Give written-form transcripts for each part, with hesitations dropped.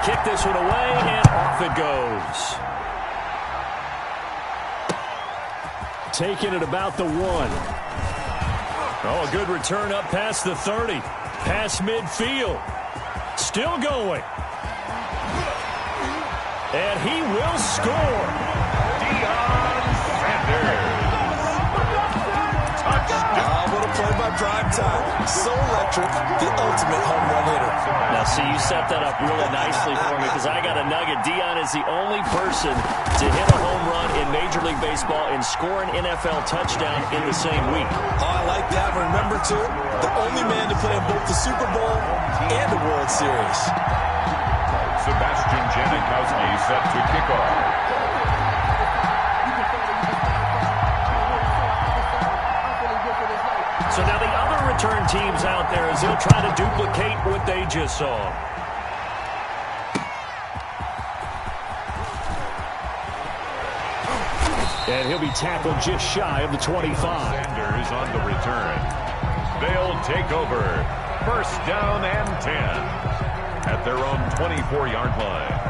kick this one away, and off it goes. Taking it about the 1. Oh, a good return up past the 30. Past midfield. Still going. And he will score. Deion Sanders. Touchdown. What a play by Prime Time. So electric, the ultimate home run hitter. Now, see, you set that up really nicely for me because I got a nugget. Deion is the only person to hit a home run in Major League Baseball and score an NFL touchdown in the same week. Oh, I like that. Remember, too, the only man to play in both the Super Bowl and the World Series. Sebastian Janikowski set to kick off. So now the other return teams out there as they'll try to duplicate what they just saw. And he'll be tackled just shy of the 25. Sanders on the return. They'll take over. First down and 10 at their own 24-yard line.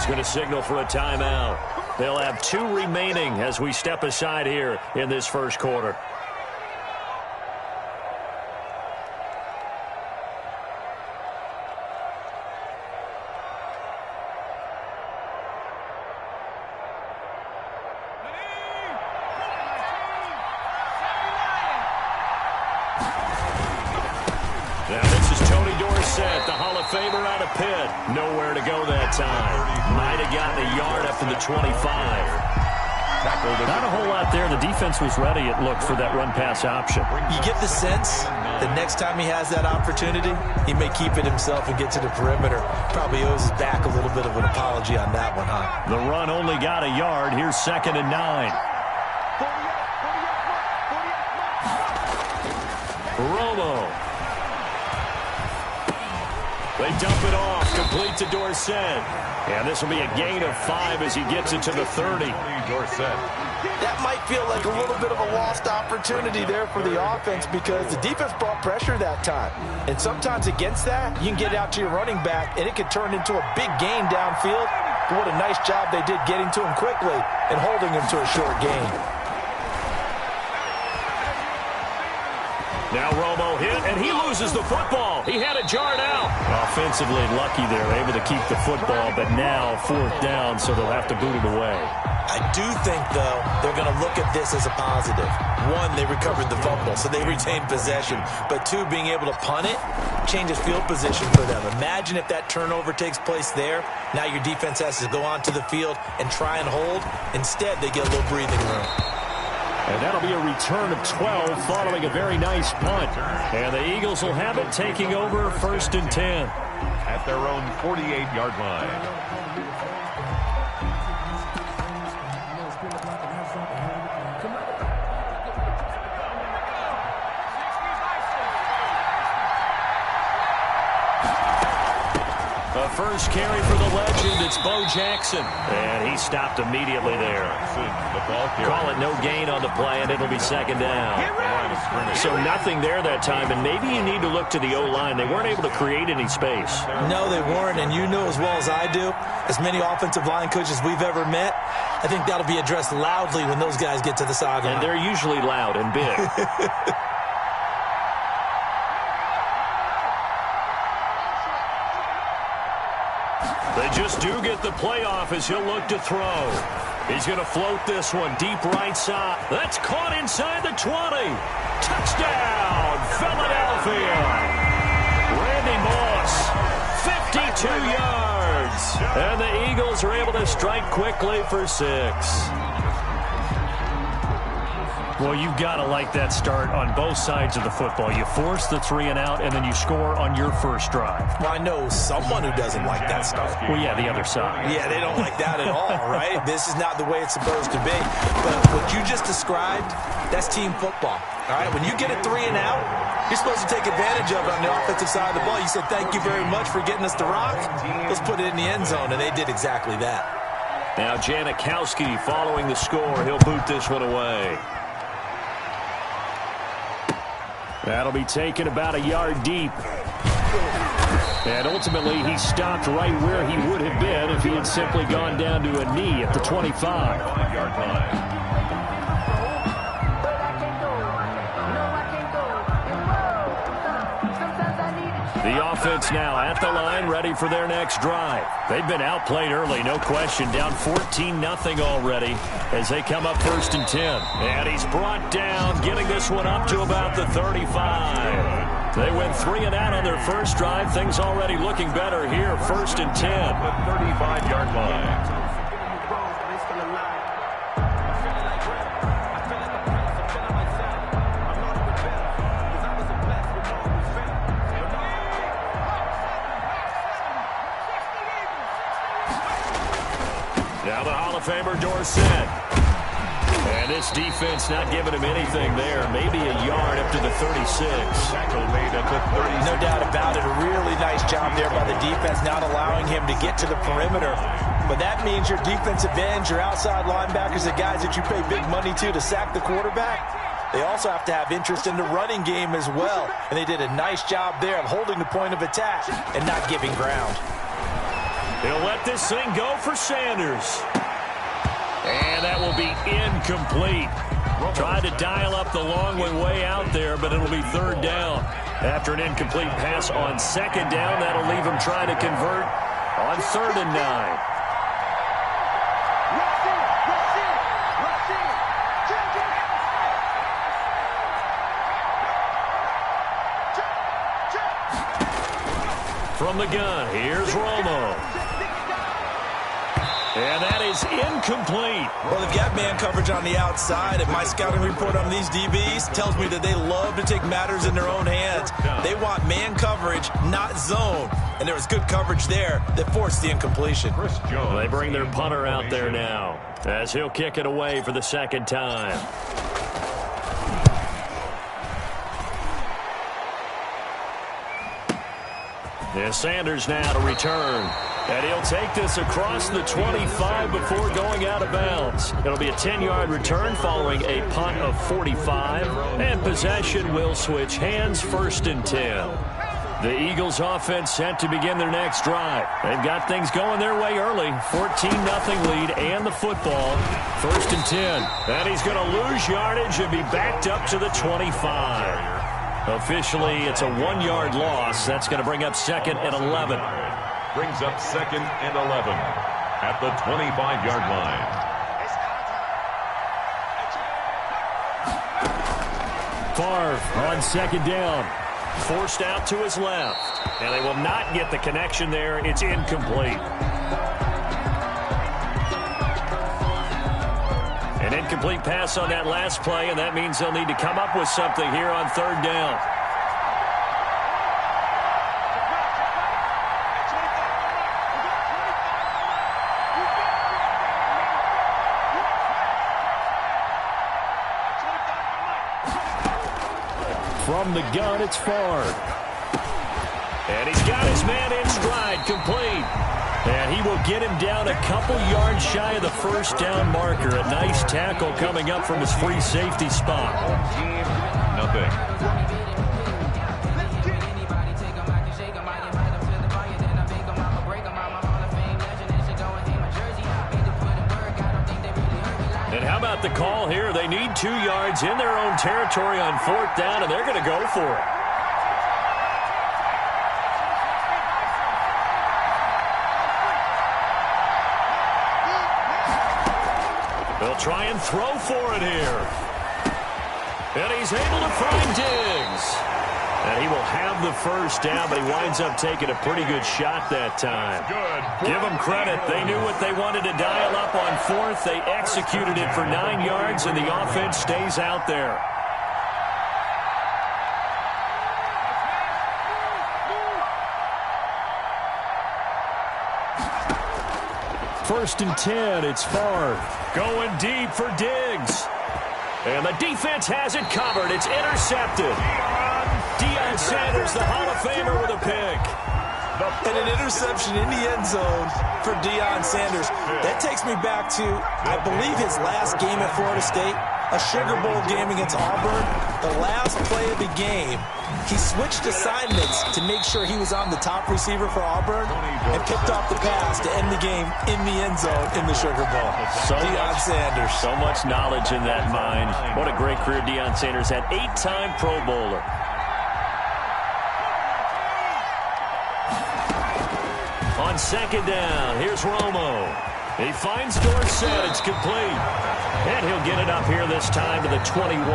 Going to signal for a timeout. They'll have 2 remaining as we step aside here in this first quarter. Now this is Tony Dorsett, the Hall of Famer out of Pitt. Nowhere to go that time. Might have gotten a yard up to the 25. Not a whole lot there. The defense was ready, it looked, for that run-pass option. You get the sense that next time he has that opportunity, he may keep it himself and get to the perimeter. Probably owes his back a little bit of an apology on that one, huh? The run only got a yard. Here's 2nd and 9. Romo. They dump it off, complete to Dorsett. And this will be a gain of 5 as he gets it to the 30. Dorsett. That might feel like a little bit of a lost opportunity there for the offense because the defense brought pressure that time. And sometimes against that, you can get out to your running back, and it could turn into a big gain downfield. But what a nice job they did getting to him quickly and holding him to a short gain. Now Romo hit, and he loses the football. He had it jarred out. Offensively lucky there, able to keep the football, but now 4th down, so they'll have to boot it away. I do think, though, they're going to look at this as a positive. 1, they recovered the fumble, so they retained possession. But 2, being able to punt it changes field position for them. Imagine if that turnover takes place there. Now your defense has to go onto the field and try and hold. Instead, they get a little breathing room. And that'll be a return of 12 following a very nice punt. And the Eagles will have it, taking over 1st and 10. At their own 48-yard line. The first carry for the legend, it's Bo Jackson. And he stopped immediately there. Call it no gain on the play, and it'll be 2nd down. So nothing there that time, and maybe you need to look to the O-line. They weren't able to create any space. No, they weren't, and you know as well as I do, as many offensive line coaches we've ever met, I think that'll be addressed loudly when those guys get to the sideline. And they're usually loud and big. They just do get the playoff as he'll look to throw. He's going to float this one deep right side. That's caught inside the 20. Touchdown, Philadelphia. Randy Moss, 52 yards. And the Eagles are able to strike quickly for 6. Well, you've got to like that start on both sides of the football. You force the 3 and out, and then you score on your first drive. Well, I know someone who doesn't like that start. Well, yeah, the other side. Yeah, they don't like that at all, right? This is not the way it's supposed to be. But what you just described, that's team football. All right, when you get a 3 and out, you're supposed to take advantage of it on the offensive side of the ball. You said, thank you very much for getting us the rock. Let's put it in the end zone, and they did exactly that. Now Janikowski following the score. He'll boot this one away. That'll be taken about a yard deep. And ultimately, he stopped right where he would have been if he had simply gone down to a knee at the 25-yard line. The offense now at the line, ready for their next drive. They've been outplayed early, no question. Down 14-0 already as they come up 1st and 10. And he's brought down, getting this one up to about the 35. They went 3 and out on their first drive. Things already looking better here, 1st and 10. The 35-yard line. Now the Hall of Famer Dorsett. And this defense not giving him anything there. Maybe a yard up to the 36. Tackle made at the 36. No doubt about it. A really nice job there by the defense, not allowing him to get to the perimeter. But that means your defensive ends, your outside linebackers, the guys that you pay big money to sack the quarterback, they also have to have interest in the running game as well. And they did a nice job there of holding the point of attack and not giving ground. He'll let this thing go for Sanders. And that will be incomplete. Tried to dial up the long one way out there, but it'll be 3rd down. After an incomplete pass on 2nd down, that'll leave him trying to convert on 3rd and 9. From the gun, here's Romo. And that is incomplete. Well, they've got man coverage on the outside, and my scouting report on these DBs tells me that they love to take matters in their own hands. They want man coverage, not zone. And there was good coverage there that forced the incompletion. They bring their punter out there now as he'll kick it away for the 2nd time. Yeah, Sanders now to return. And he'll take this across the 25 before going out of bounds. It'll be a 10-yard return following a punt of 45. And possession will switch hands, 1st and 10. The Eagles offense set to begin their next drive. They've got things going their way early. 14-0 lead and the football. 1st and 10. And he's going to lose yardage and be backed up to the 25. Officially, it's a 1-yard loss. That's going to bring up 2nd and 11. Brings up 2nd and 11 at the 25-yard line. Favre on 2nd down. Forced out to his left. And they will not get the connection there. It's incomplete. An incomplete pass on that last play, and that means they'll need to come up with something here on 3rd down. From the gun, it's Favre. And he's got his man in stride, complete. And he will get him down a couple yards shy of the 1st down marker. A nice tackle coming up from his free safety spot. Nothing. And how about the call here? They need 2 yards in their own territory on 4th down, and they're going to go for it. They'll try and throw for it here. And he's able to find Diggs. And he will have the first down, but he winds up taking a pretty good shot that time. Give them credit. They knew what they wanted to dial up on fourth. They executed it for 9 yards, and the offense stays out there. First and 10, it's Favre. Going deep for Diggs. And the defense has it covered. It's intercepted. Deion Sanders, the Hall of Famer, with a pick. And an interception in the end zone for Deion Sanders. That takes me back to, I believe, his last game at Florida State, a Sugar Bowl game against Auburn. The last play of the game, he switched assignments to make sure he was on the top receiver for Auburn and picked off the pass to end the game in the end zone in the Sugar Bowl. Deion Sanders. So much knowledge in that mind. What a great career Deion Sanders had. 8-time Pro Bowler. On second down, here's Romo. He finds Dorsett. It's complete. And he'll get it up here this time to the 21.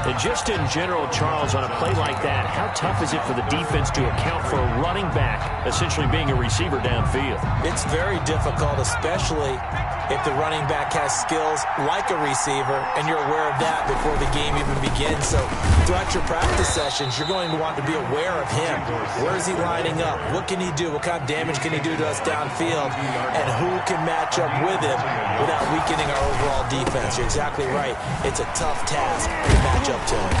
And just in general, Charles, on a play like that, how tough is it for the defense to account for a running back essentially being a receiver downfield? It's very difficult, especially if the running back has skills like a receiver, and you're aware of that before the game even begins. So throughout your practice sessions, you're going to want to be aware of him. Where is he lining up? What can he do? What kind of damage can he do to us downfield? And who can match up with him without weakening our overall defense? You're exactly right. It's a tough task to match up to him.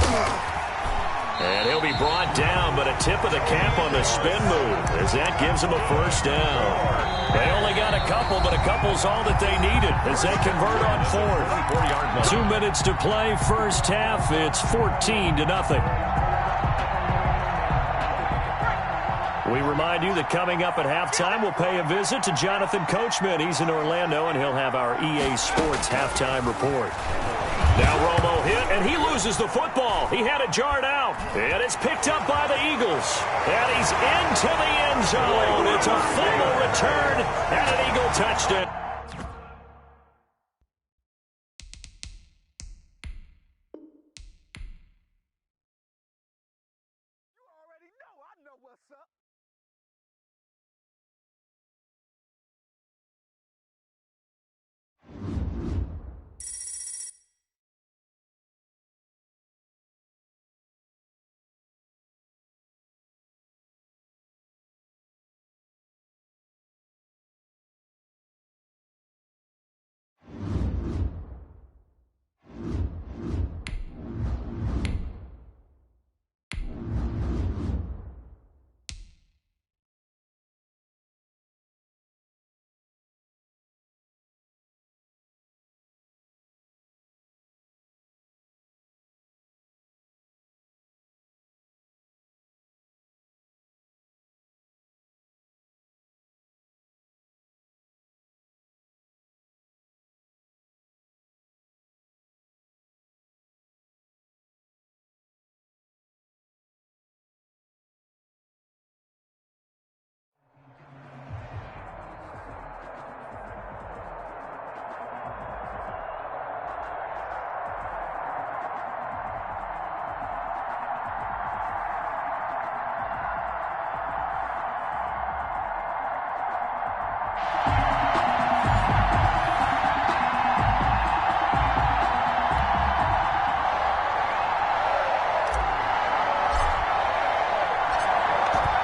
And he'll be brought down, but a tip of the cap on the spin move as that gives him a first down. They only got a couple, but a couple's all that they needed as they convert on fourth. 2 minutes to play, first half. It's 14-0. We remind you that coming up at halftime, we'll pay a visit to Jonathan Coachman. He's in Orlando, and he'll have our EA Sports halftime report. Now Romo hit, and he loses the football. He had it jarred out, and it's picked up by the Eagles. And he's into the end zone. It's a fumble return, and an Eagle touchdown. You already know. I know what's up.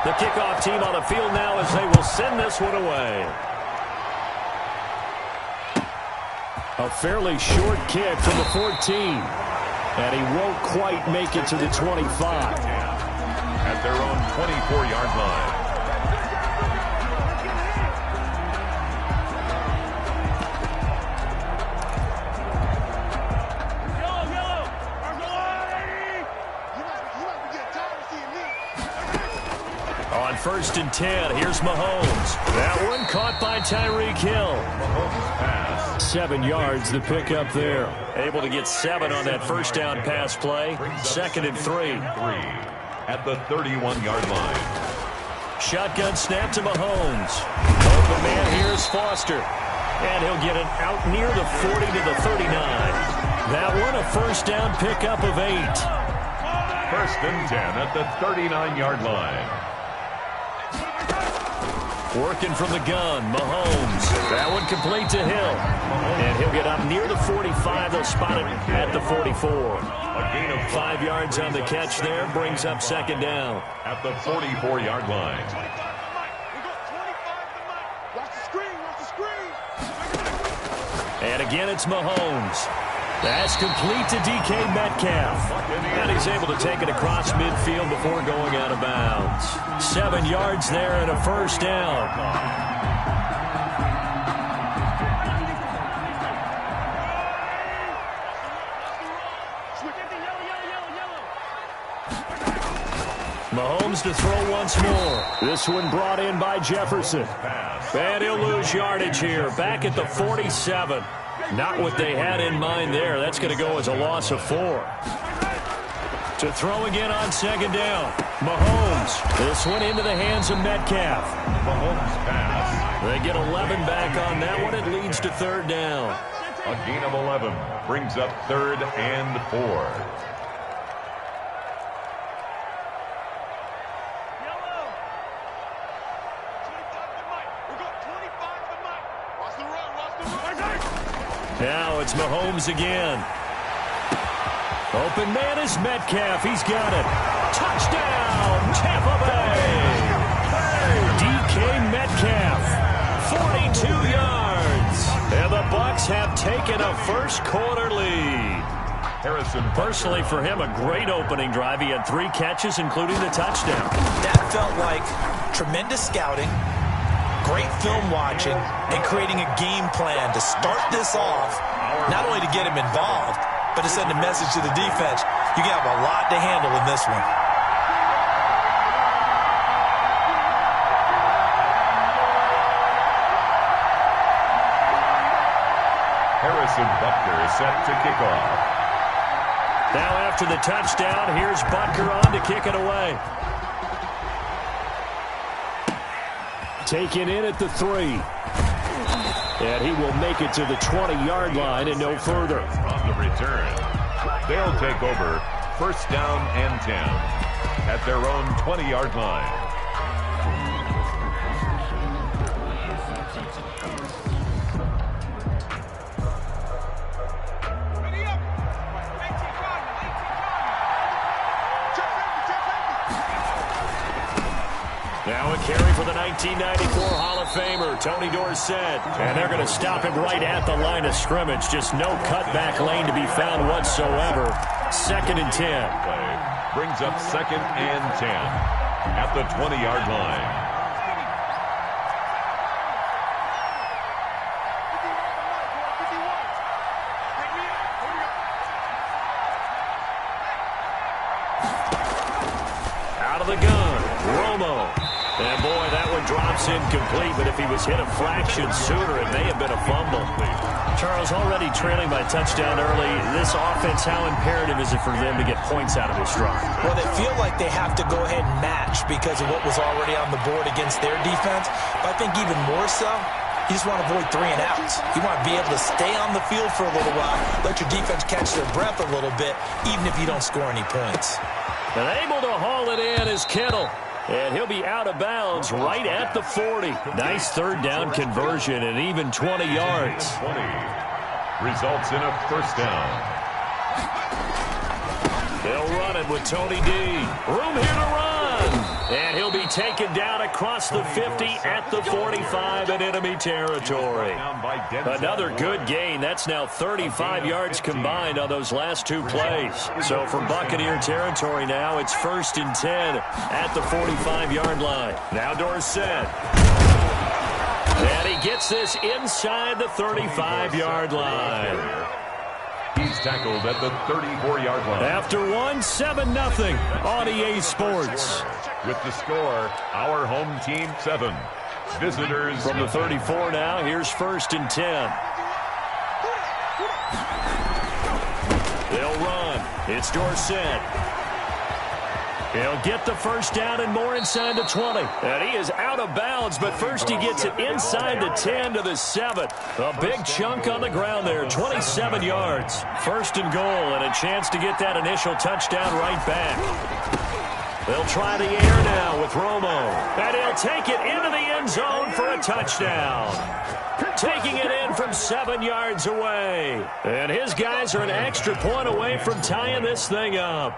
The kickoff team on the field now as they will send this one away. A fairly short kick from the 14. And he won't quite make it to the 25. At their own 24-yard line. On first and 10, here's Mahomes. That one caught by Tyreek Hill. Mahomes pass. 7 yards, the pickup there. Able to get 7 on that first down pass play. Second and 3. At the 31-yard line. Shotgun snap to Mahomes. Open man here is Foster. And he'll get it out near the 40 to the 39. That one a first down pickup of 8. First and 10 at the 39-yard line. Working from the gun, Mahomes. That one complete to Hill. And he'll get up near the 45. They'll spot it at the 44. A gain of 5 yards on the catch there. Brings up second down. At the 44-yard line. And again, it's Mahomes. That's complete to DK Metcalf. And he's able to take it across midfield before going out of bounds. 7 yards there and a first down. Mahomes to throw once more. This one brought in by Jefferson. And he'll lose yardage here. Back at the 47. Not what they had in mind there. That's going to go as a loss of 4. To throw again on second down. Mahomes. This one into the hands of Metcalf. Mahomes pass. They get 11 back on that one. It leads to third down. A gain of 11 brings up third and 4. Now it's Mahomes again. Open man is Metcalf. He's got it. Touchdown, Tampa Bay. DK Metcalf, 42 yards. And the Bucs have taken a first quarter lead. Harrison. Personally, for him, a great opening drive. He had 3 catches, including the touchdown. That felt like tremendous scouting, great film watching, and creating a game plan to start this off, not only to get him involved, but to send a message to the defense. You have a lot to handle in this one. Harrison Butker is set to kick off. Now after the touchdown, here's Butker on to kick it away. Taken in at the 3. And he will make it to the 20-yard line and no further. On the return, they'll take over first down and 10 at their own 20-yard line. Now a carry for the 1994 Hall of Famer, Tony Dorsett. And they're going to stop him right at the line of scrimmage. Just no cutback lane to be found whatsoever. Second and 10. Brings up second and 10 at the 20-yard line. Out of the gun, Romo. And boy, that one drops incomplete, but if he was hit a fraction sooner, it may have been a fumble. Charles, already trailing by touchdown early. This offense, how imperative is it for them to get points out of this drive? Well, they feel like they have to go ahead and match because of what was already on the board against their defense. But I think even more so, you just want to avoid 3 and outs. You want to be able to stay on the field for a little while, let your defense catch their breath a little bit, even if you don't score any points. And able to haul it in is Kittle. And he'll be out of bounds right at the 40. Nice third down conversion and even 20 yards. 20 results in a first down. They'll run it with Tony D. Room here to run. And he'll be taken down across the 50 at the 45 in enemy territory. Another good gain. That's now 35 yards combined on those last 2 plays. So from Buccaneer territory now, it's first and 10 at the 45-yard line. Now Dorsett. And he gets this inside the 35-yard line. He's tackled at the 34-yard line. After 7-0 on EA Sports. With the score, our home team 7. Visitors from the 34 now. Here's first and 10. They'll run. It's Dorsett. He'll get the first down and more inside the 20. And he is out of bounds, but first he gets it inside the 10 to the 7. A big chunk on the ground there, 27 yards. First and goal, and a chance to get that initial touchdown right back. They'll try the air now with Romo. And he'll take it into the end zone for a touchdown. Taking it in from 7 yards away. And his guys are an extra point away from tying this thing up.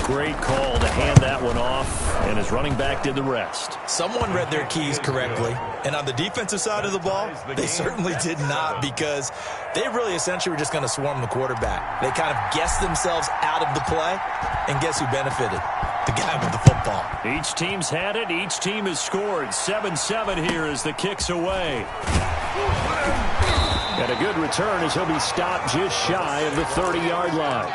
Great call to hand that one off, and his running back did the rest. Someone read their keys correctly, and on the defensive side of the ball, they certainly did not, because they really essentially were just going to swarm the quarterback. They kind of guessed themselves out of the play, and guess who benefited? The guy with the football. Each team's had it. Each team has scored. 7-7 here as the kick's away. And a good return as he'll be stopped just shy of the 30-yard line.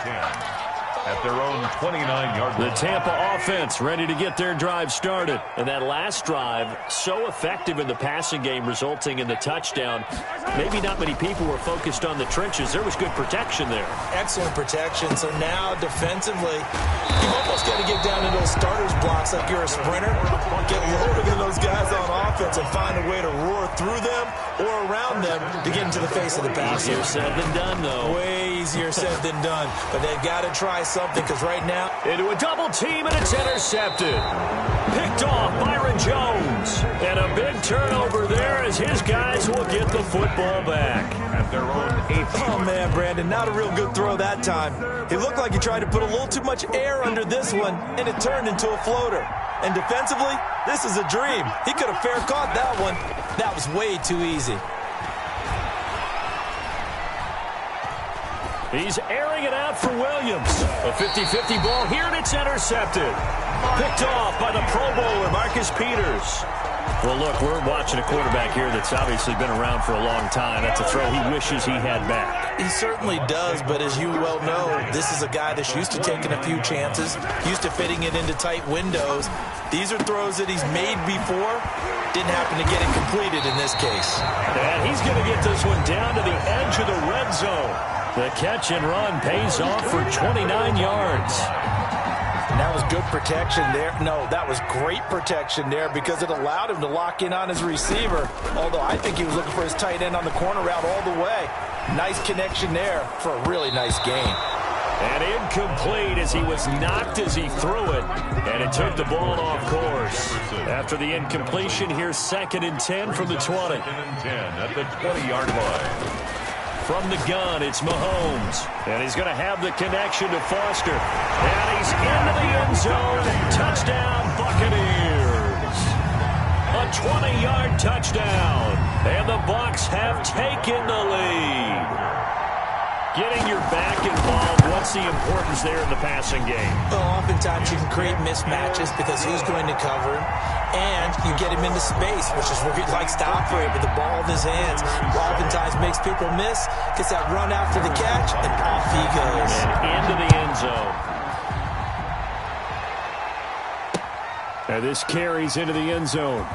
At their own 29-yard line. The Tampa offense ready to get their drive started. And that last drive, so effective in the passing game, resulting in the touchdown. Maybe not many people were focused on the trenches. There was good protection there. Excellent protection. So now defensively, you've almost got to get down into those starters blocks like you're a sprinter. Get lower than those guys on offense and find a way to roar through them or around them to get into the face of the passer. Easier said than done, though. Way easier said than done. But they've got to try something, because right now, into a double team, and it's intercepted. Picked off Byron Jones. And a big turnover there as his guys will get the football back. At their own 8. Oh, man, Brandon, not a real good throw that time. It looked like he tried to put a little too much air under this one, and it turned into a floater. And defensively, this is a dream. He could have fair caught that one. That was way too easy. He's airing it out for Williams. A 50-50 ball here, and it's intercepted. Picked off by the Pro Bowler, Marcus Peters. Well, look, we're watching a quarterback here that's obviously been around for a long time. That's a throw he wishes he had back. He certainly does, but as you well know, this is a guy that's used to taking a few chances, used to fitting it into tight windows. These are throws that he's made before. Didn't happen to get it completed in this case. And he's going to get this one down to the edge of the red zone. The catch and run pays off for 29 yards. And that was good protection there. No, that was great protection there, because it allowed him to lock in on his receiver. Although I think he was looking for his tight end on the corner route all the way. Nice connection there for a really nice gain. And incomplete as he was knocked as he threw it. And it took the ball off course. After the incompletion, here's 2nd and 10 from the 20. 2nd and 10 at the 20-yard line. From the gun, it's Mahomes. And he's going to have the connection to Foster. And he's into the end zone. Touchdown, Buccaneers. A 20-yard touchdown. And the Bucs have taken the lead. Getting your back involved, what's the importance there in the passing game? Well, oftentimes you can create mismatches because who's going to cover him, and you get him into space, which is where he likes to operate with the ball in his hands. Oftentimes makes people miss, gets that run after the catch, and off he goes. And into the end zone. And this carries into the end zone.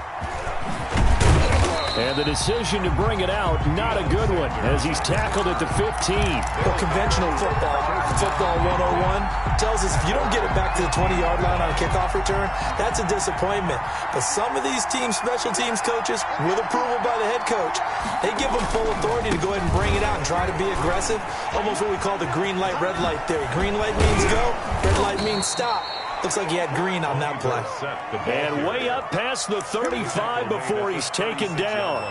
And the decision to bring it out, not a good one, as he's tackled at the 15. Well, conventional football 101 tells us if you don't get it back to the 20-yard line on a kickoff return, that's a disappointment. But some of these teams, special teams coaches, with approval by the head coach, they give them full authority to go ahead and bring it out and try to be aggressive, almost what we call the green light, red light theory. Green light means go, red light means stop. Looks like he had green on that play. And way up past the 35 before he's taken down.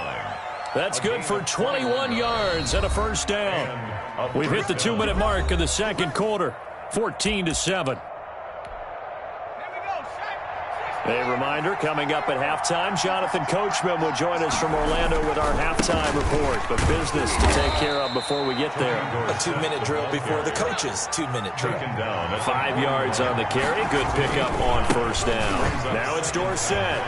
That's good for 21 yards and a first down. We've hit the 2-minute mark in the second quarter, 14-7. A reminder, coming up at halftime, Jonathan Coachman will join us from Orlando with our halftime report. But business to take care of before we get there. A 2-minute drill before the coach's 2-minute drill. 5 yards on the carry. Good pickup on first down. Now it's Dorsett.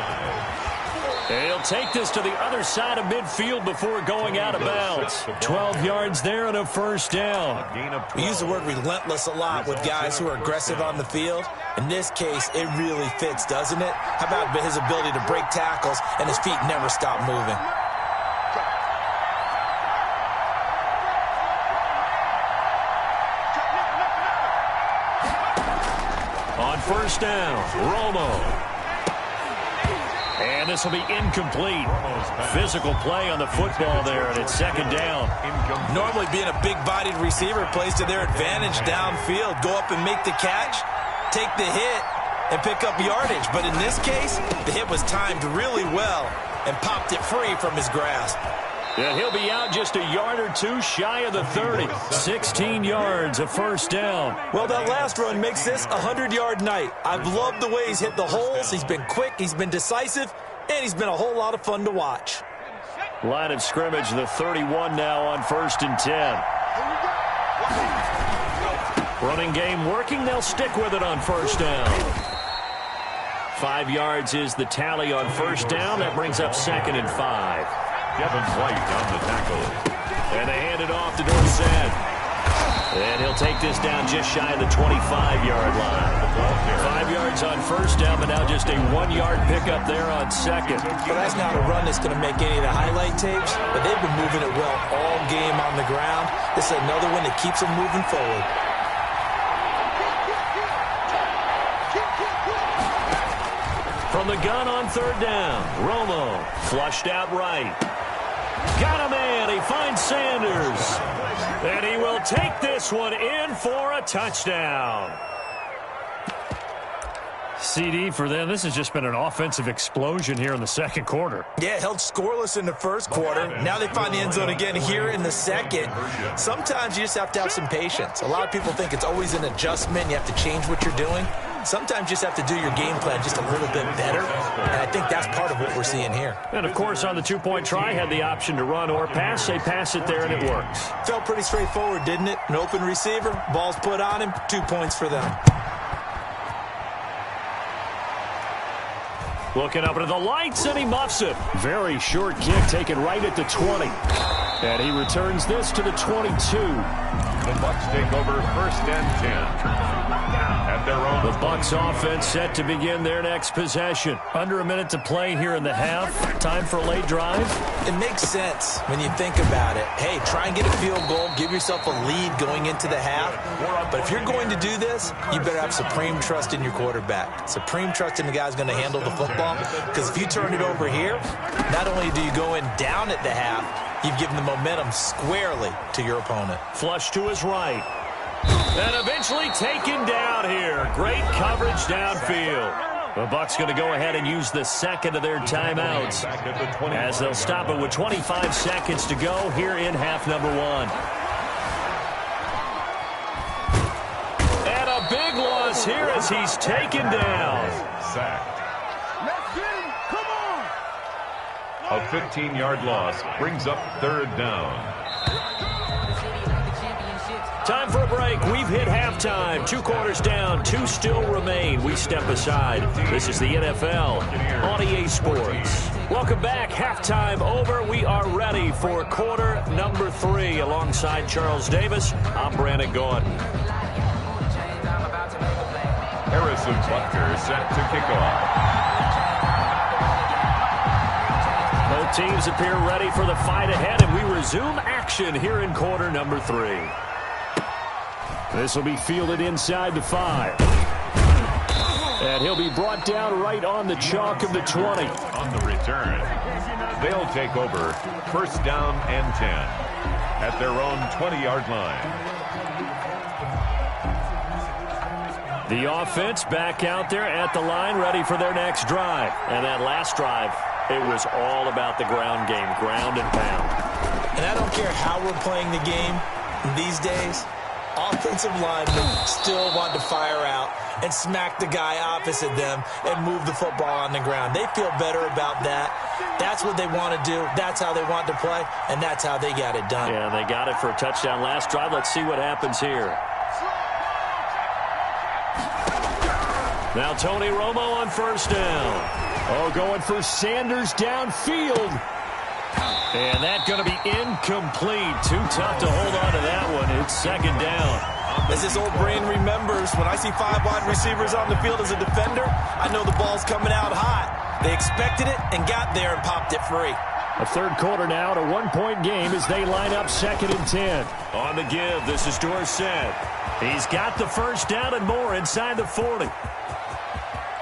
And he'll take this to the other side of midfield before going out of bounds. 12 yards there and a first down. We use the word relentless a lot with guys who are aggressive on the field. In this case, it really fits, doesn't it? How about his ability to break tackles and his feet never stop moving? On first down, Romo. And this will be incomplete. Physical play on the football there, and it's second down. Normally being a big-bodied receiver plays to their advantage downfield. Go up and make the catch, take the hit, and pick up yardage. But in this case, the hit was timed really well and popped it free from his grasp. And he'll be out just a yard or two shy of the 30. 16 yards, a first down. Well, that last run makes this a 100-yard night. I've loved the way he's hit the holes. He's been quick, he's been decisive, and he's been a whole lot of fun to watch. Line of scrimmage, the 31 now on 1st and 10. Running game working. They'll stick with it on first down. 5 yards is the tally on first down. That brings up 2nd and 5. Kevin White on the tackle. And they hand it off to Dorsett. And he'll take this down just shy of the 25-yard line. 5 yards on first down, but now just a 1-yard pickup there on second. Well, that's not a run that's going to make any of the highlight tapes, but they've been moving it well all game on the ground. This is another one that keeps them moving forward. From the gun on third down, Romo flushed out right. Got a man. He finds Sanders. And he will take this one in for a touchdown. CD for them. This has just been an offensive explosion here in the second quarter. Yeah, held scoreless in the first quarter. Now they find the end zone again here in the second. Sometimes you just have to have some patience. A lot of people think it's always an adjustment. You have to change what you're doing. Sometimes you just have to do your game plan just a little bit better, and I think that's part of what we're seeing here. And, of course, on the two-point try, had the option to run or pass. They pass it there, and it works. Felt pretty straightforward, didn't it? An open receiver, ball's put on him, 2 points for them. Looking up into the lights, and he muffs it. Very short kick taken right at the 20. And he returns this to the 22. The Bucs take over 1st and 10. At their own. The Bucs offense set to begin their next possession. Under a minute to play here in the half. Time for a late drive. It makes sense when you think about it. Hey, try and get a field goal. Give yourself a lead going into the half. But if you're going to do this, you better have supreme trust in your quarterback. Supreme trust in the guy who's going to handle the football. Because if you turn it over here, not only do you go in down at the half, you've given the momentum squarely to your opponent. Flush to his right. And eventually taken down here. Great coverage downfield. The Bucs going to go ahead and use the second of their timeouts as they'll stop it with 25 seconds to go here in half number 1. And a big loss here as he's taken down. Sacked. Let's get him. Come on. A 15-yard loss brings up 3rd down. Time for a break. We've hit halftime. 2 quarters down. 2 still remain. We step aside. This is the NFL on EA Sports. Welcome back. Halftime over. We are ready for quarter number 3. Alongside Charles Davis, I'm Brandon Gaudin. Harrison Butker set to kick off. Both teams appear ready for the fight ahead, and we resume action here in quarter number 3. This will be fielded inside the 5. And he'll be brought down right on the chalk of the 20. On the return, they'll take over 1st down and 10 at their own 20-yard line. The offense back out there at the line, ready for their next drive. And that last drive, it was all about the ground game, ground and pound. And I don't care how we're playing the game these days. Offensive linemen still want to fire out and smack the guy opposite them and move the football on the ground. They feel better about that. That's what they want to do. That's how they want to play, and that's how they got it done. Yeah, they got it for a touchdown last drive. Let's see what happens here. Now Tony Romo on first down. Oh, going for Sanders downfield. And that's going to be incomplete. Too tough to hold on to that one. It's second down. As this old brain remembers, when I see 5 wide receivers on the field as a defender, I know the ball's coming out hot. They expected it and got there and popped it free. A third quarter now, a 1-point game as they line up 2nd and 10. On the give, this is Dorsett. He's got the first down and more inside the 40.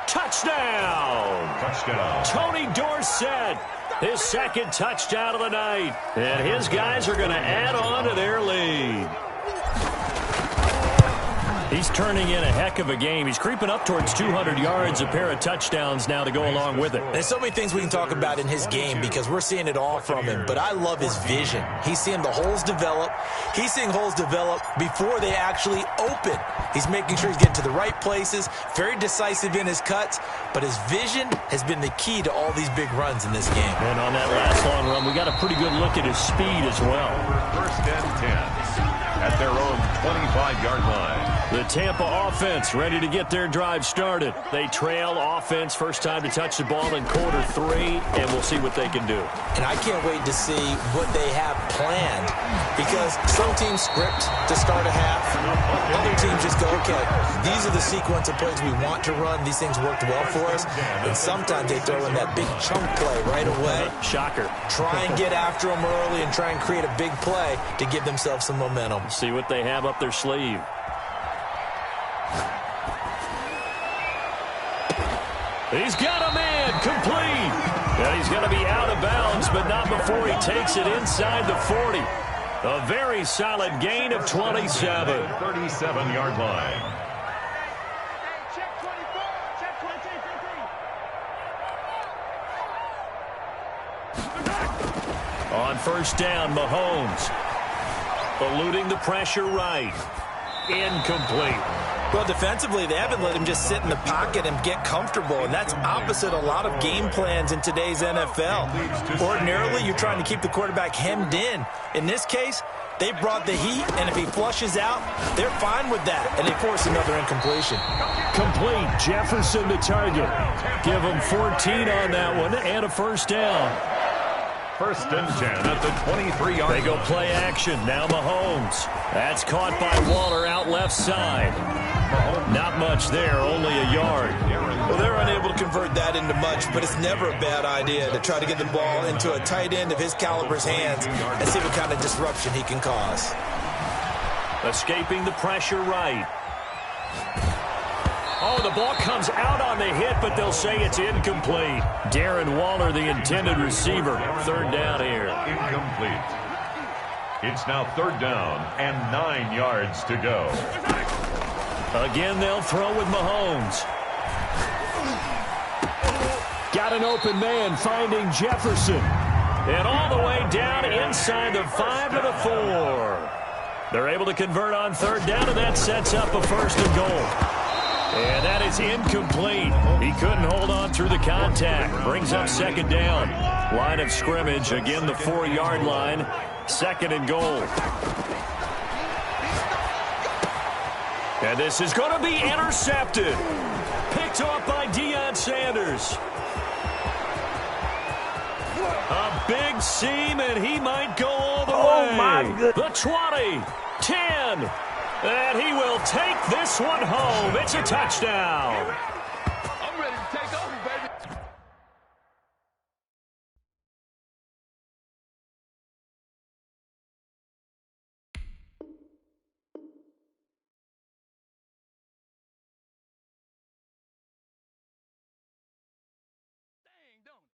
Touchdown! Touchdown. Tony Dorsett, his second touchdown of the night. And his guys are going to add on to their lead. He's turning in a heck of a game. He's creeping up towards 200 yards, a pair of touchdowns now to go along with it. There's so many things we can talk about in his game because we're seeing it all from him, but I love his vision. He's seeing the holes develop. He's seeing holes develop before they actually open. He's making sure he's getting to the right places, very decisive in his cuts, but his vision has been the key to all these big runs in this game. And on that last long run, we got a pretty good look at his speed as well. First and 10 at their own 25-yard line. The Tampa offense ready to get their drive started. They trail offense, first time to touch the ball in quarter 3, and we'll see what they can do. And I can't wait to see what they have planned because some teams script to start a half. Other teams just go, okay, these are the sequence of plays we want to run. These things worked well for us. And sometimes they throw in that big chunk play right away. Shocker. Try and get after them early and try and create a big play to give themselves some momentum. See what they have up their sleeve. He's got a man complete. And he's going to be out of bounds, but not before he takes it inside the 40. A very solid gain of 27. 37-yard line. Check 24. Check 22. On first down, Mahomes. Eluding the pressure right. Incomplete. Well, defensively, they haven't let him just sit in the pocket and get comfortable, and that's opposite a lot of game plans in today's NFL. Ordinarily, you're trying to keep the quarterback hemmed in. In this case, they brought the heat, and if he flushes out, they're fine with that, and they force another incompletion. Complete. Jefferson to target. Give him 14 on that one and a first down. First and 10 at the 23-yard line. They go play action. Now Mahomes. That's caught by Waller out left side. Not much there, only a yard. Well, they're unable to convert that into much, but it's never a bad idea to try to get the ball into a tight end of his caliber's hands and see what kind of disruption he can cause. Escaping the pressure right. Oh, the ball comes out on the hit, but they'll say it's incomplete. Darren Waller, the intended receiver. Third down here. Incomplete. It's now third down and 9 yards to go. Again, they'll throw with Mahomes. Got an open man finding Jefferson. And all the way down inside the 5 to the 4. They're able to convert on third down, and that sets up a first and goal. And that is incomplete. He couldn't hold on through the contact. Brings up second down. Line of scrimmage, again the 4-yard line. Second and goal. And this is going to be intercepted. Picked off by Deion Sanders. A big seam, and he might go all the way. Oh, my goodness. The 20, 10, and he will take this one home. It's a touchdown. I'm ready to take over, baby. Dang, don't it?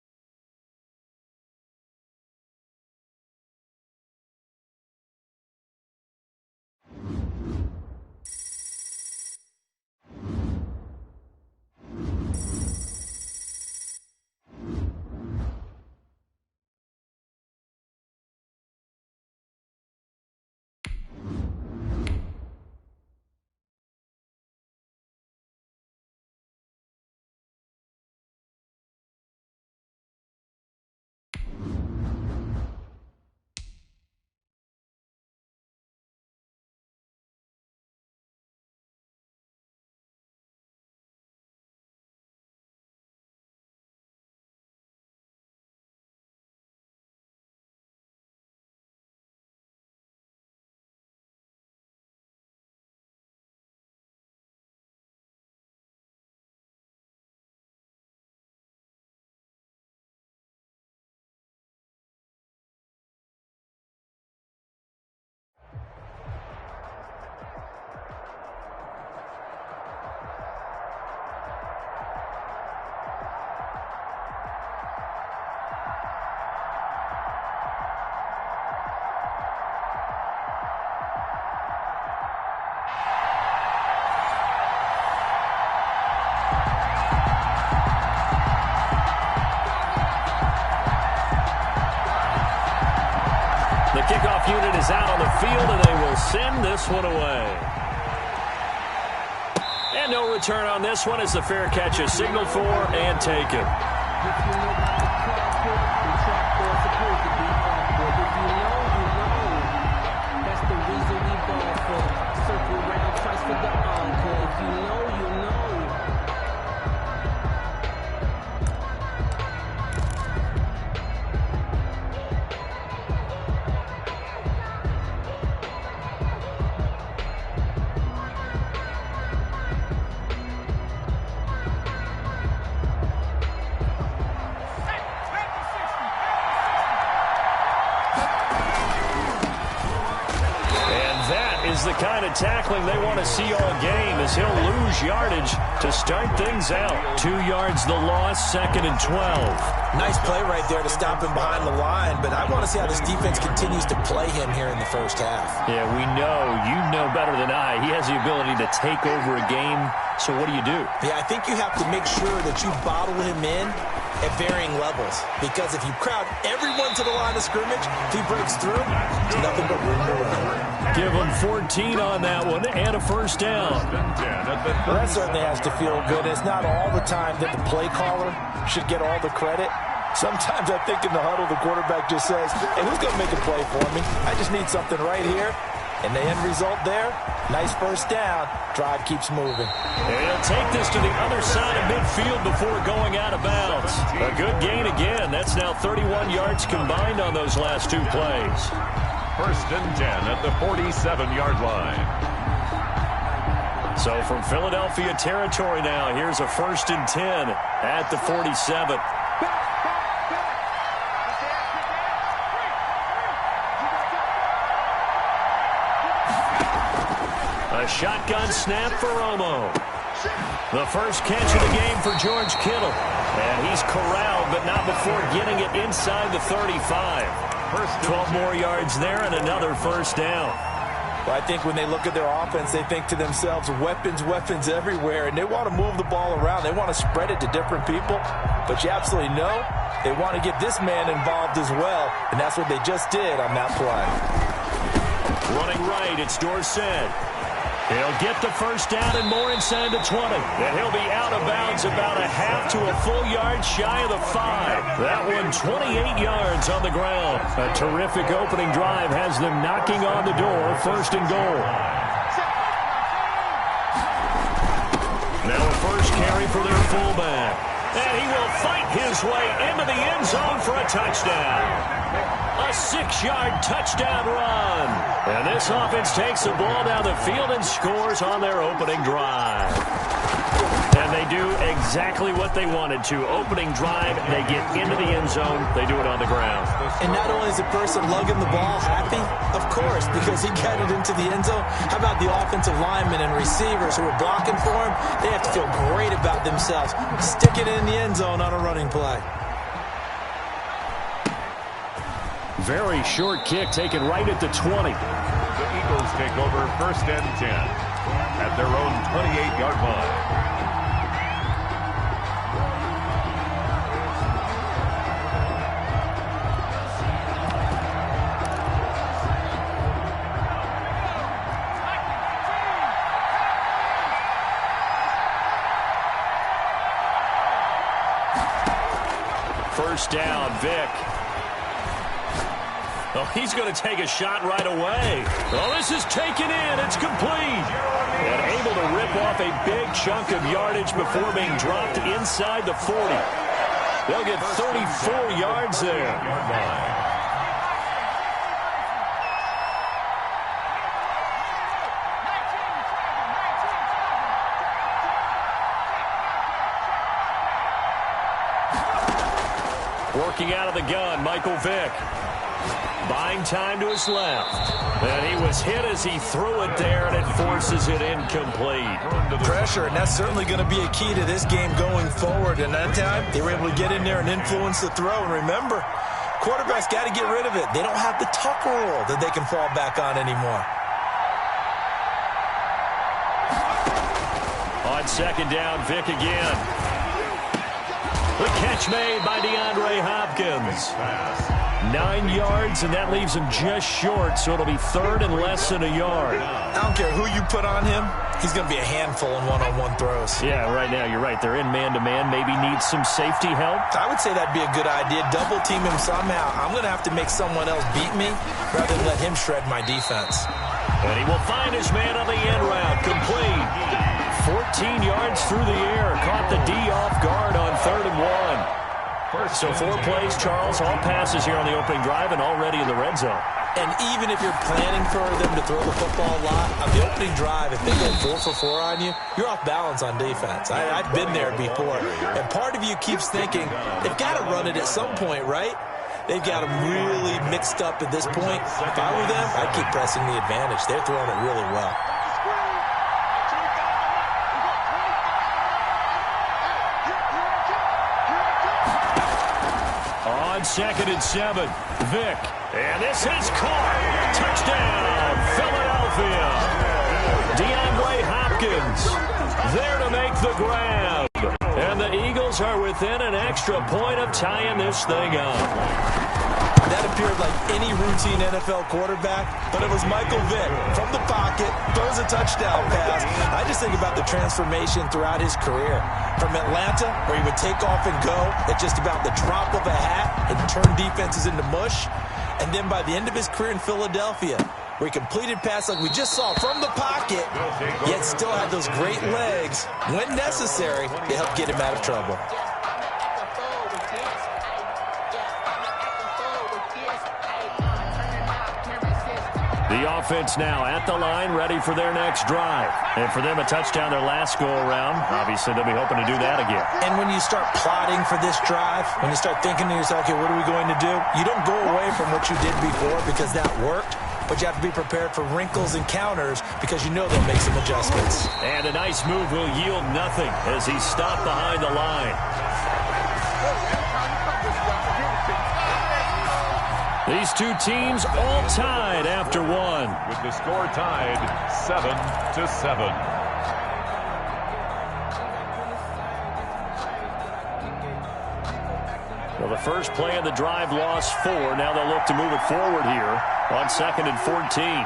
kickoff unit is out on the field, and they will send this one away. And no return on this one as the fair catch is signaled for and taken. The kind of tackling they want to see all game as he'll lose yardage to start things out. 2 yards the loss, 2nd and 12. Nice play right there to stop him behind the line, but I want to see how this defense continues to play him here in the first half. Yeah, we know, you know better than I, he has the ability to take over a game, so what do you do? Yeah, I think you have to make sure that you bottle him in at varying levels, because if you crowd everyone to the line of scrimmage, if he breaks through, there's nothing but room to run. Give him 14 on that one and a first down. Well, that certainly has to feel good. It's not all the time that the play caller should get all the credit. Sometimes I think in the huddle, the quarterback just says, hey, who's going to make a play for me? I just need something right here. And the end result there, nice first down. Drive keeps moving. And he'll take this to the other side of midfield before going out of bounds. A good gain again. That's now 31 yards combined on those last 2 plays. 1st and 10 at the 47-yard line. So from Philadelphia territory now, here's a 1st and 10 at the 47. A shotgun snap for Romo. The first catch of the game for George Kittle. And he's corralled, but not before getting it inside the 35. 12 more yards there and another first down. Well, I think when they look at their offense, they think to themselves, weapons, weapons everywhere, and they want to move the ball around. They want to spread it to different people, but you absolutely know they want to get this man involved as well, and that's what they just did on that play. Running right, it's Dorsett. He'll get the first down and more inside the 20. And he'll be out of bounds about a half to a full yard shy of the 5. That one 28 yards on the ground. A terrific opening drive has them knocking on the door, 1st and goal. Now a first carry for their fullback. And he will fight his way into the end zone for a touchdown. A 6-yard touchdown run. And this offense takes the ball down the field and scores on their opening drive. And they do exactly what they wanted to. Opening drive, they get into the end zone. They do it on the ground. And not only is the person lugging the ball happy, of course, because he got it into the end zone. How about the offensive linemen and receivers who are blocking for him? They have to feel great about themselves. Stick it in the end zone on a running play. Very short kick taken right at the 20. The Eagles take over 1st and 10 at their own 28-yard line. First down, Vick. Oh, he's going to take a shot right away. Oh, this is taken in. It's complete. And able to rip off a big chunk of yardage before being dropped inside the 40. They'll get 34 yards there. Working out of the gun, Michael Vick. Buying time to his left. And he was hit as he threw it there, and it forces it incomplete. Pressure, and that's certainly going to be a key to this game going forward. And that time, they were able to get in there and influence the throw. And remember, quarterbacks got to get rid of it. They don't have the tuck rule that they can fall back on anymore. On 2nd down, Vick again. The catch made by DeAndre Hopkins. 9 yards, and that leaves him just short, so it'll be third and less than a yard. I don't care who you put on him. He's going to be a handful in one-on-one throws. Yeah, right now, you're right. They're in man-to-man. Maybe needs some safety help. I would say that'd be a good idea. Double team him somehow. I'm going to have to make someone else beat me rather than let him shred my defense. And he will find his man on the end route. Complete. 14 yards through the air. Caught the D off guard on 3rd and 1. So 4 plays, Charles, all passes here on the opening drive and already in the red zone. And even if you're planning for them to throw the football a lot, on the opening drive, if they go 4 for 4 on you, you're off balance on defense. I've been there before. And part of you keeps thinking, they've got to run it at some point, right? They've got them really mixed up at this point. If I were them, I'd keep pressing the advantage. They're throwing it really well. On 2nd and 7, Vick. And this is caught. Touchdown, Philadelphia. DeAndre Hopkins there to make the grab. And the Eagles are within an extra point of tying this thing up. That appeared like any routine NFL quarterback, but it was Michael Vick from the pocket, throws a touchdown pass. I just think about the transformation throughout his career. From Atlanta, where he would take off and go at just about the drop of a hat and turn defenses into mush. And then by the end of his career in Philadelphia, where he completed pass like we just saw from the pocket, yet still had those great legs, when necessary, to help get him out of trouble. The offense now at the line, ready for their next drive. And for them, a touchdown their last go-around. Obviously, they'll be hoping to do that again. And when you start plotting for this drive, when you start thinking to yourself, okay, what are we going to do? You don't go away from what you did before because that worked, but you have to be prepared for wrinkles and counters because you know they'll make some adjustments. And a nice move will yield nothing as he's stopped behind the line. These two teams all tied after one. With the score tied 7-7. Well, the first play of the drive lost 4. Now they'll look to move it forward here on 2nd and 14.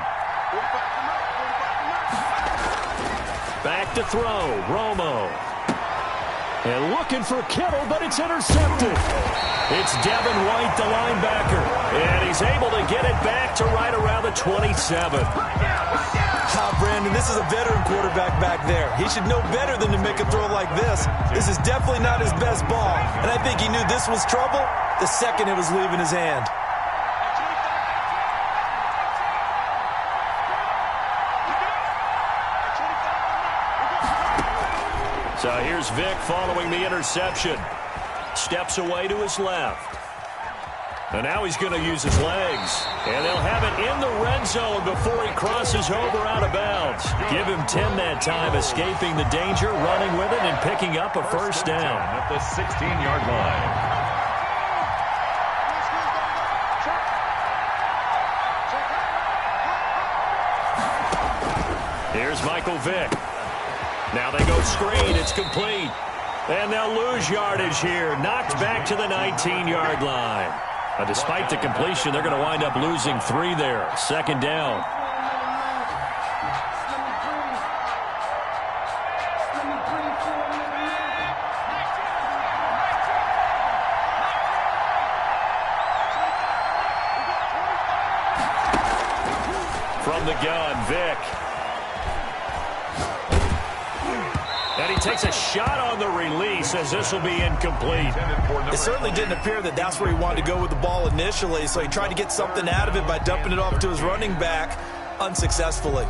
Back to throw, Romo. And looking for Kittle, but it's intercepted. It's Devin White, the linebacker. And he's able to get it back to right around the 27. Brandon, this is a veteran quarterback back there. He should know better than to make a throw like this. This is definitely not his best ball. And I think he knew this was trouble the second it was leaving his hand. So here's Vick following the interception. Steps away to his left. And now he's going to use his legs. And they'll have it in the red zone before he crosses over out of bounds. Give him 10 that time, escaping the danger, running with it, and picking up a first down. At the 16-yard line. Here's Michael Vick. Now they go screen. It's complete. And they'll lose yardage here. Knocked back to the 19-yard line. Despite the completion, they're going to wind up losing 3 there. 2nd down. From the gun, Vick. And he takes a shot on the release as this will be incomplete. It certainly didn't appear that that's where he wanted to go with the ball initially, so he tried to get something out of it by dumping it off to his running back unsuccessfully.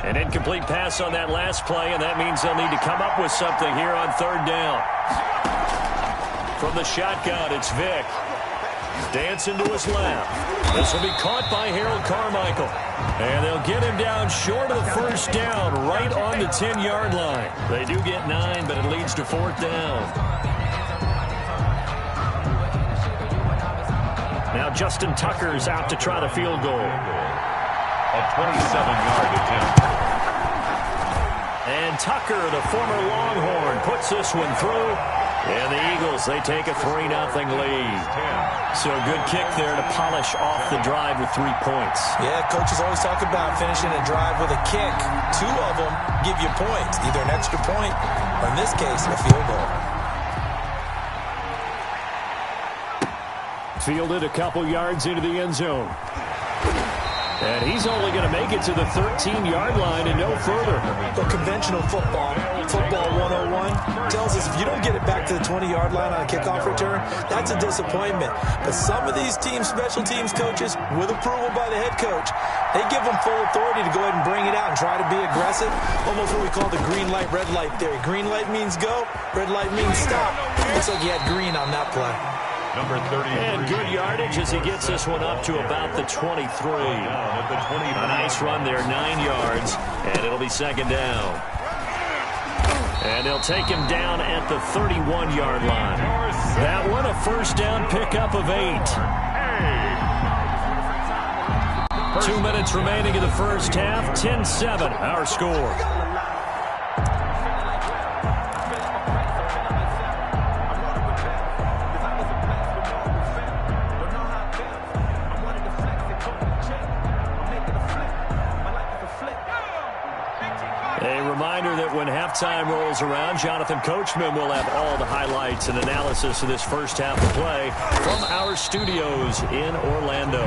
An incomplete pass on that last play, and that means they'll need to come up with something here on 3rd down. From the shotgun, it's Vick. Dancing to his left. This will be caught by Harold Carmichael. And they'll get him down short of the first down, right on the 10-yard line. They do get 9, but it leads to 4th down. Now Justin Tucker's out to try the field goal. A 27-yard attempt. And Tucker, the former Longhorn, puts this one through. And the Eagles, they take a 3-0 lead. So a good kick there to polish off the drive with 3 points. Yeah, coaches always talk about finishing a drive with a kick. 2 of them give you points, either an extra point or, in this case, a field goal. Fielded a couple yards into the end zone. And he's only going to make it to the 13-yard line and no further. But conventional football 101, tells us if you don't get it back to the 20-yard line on a kickoff return, that's a disappointment. But some of these teams, special teams coaches, with approval by the head coach, they give them full authority to go ahead and bring it out and try to be aggressive. Almost what we call the green light, red light theory. Green light means go, red light means stop. Looks like he had green on that play. Number 33. And good yardage as he gets this one up to about the 23. A nice run there, 9 yards, and it'll be second down. And they'll take him down at the 31-yard line. That one, a first down pickup of 8. 2 minutes remaining in the first half, 10-7, our score. That when halftime rolls around, Jonathan Coachman will have all the highlights and analysis of this first half of play from our studios in Orlando.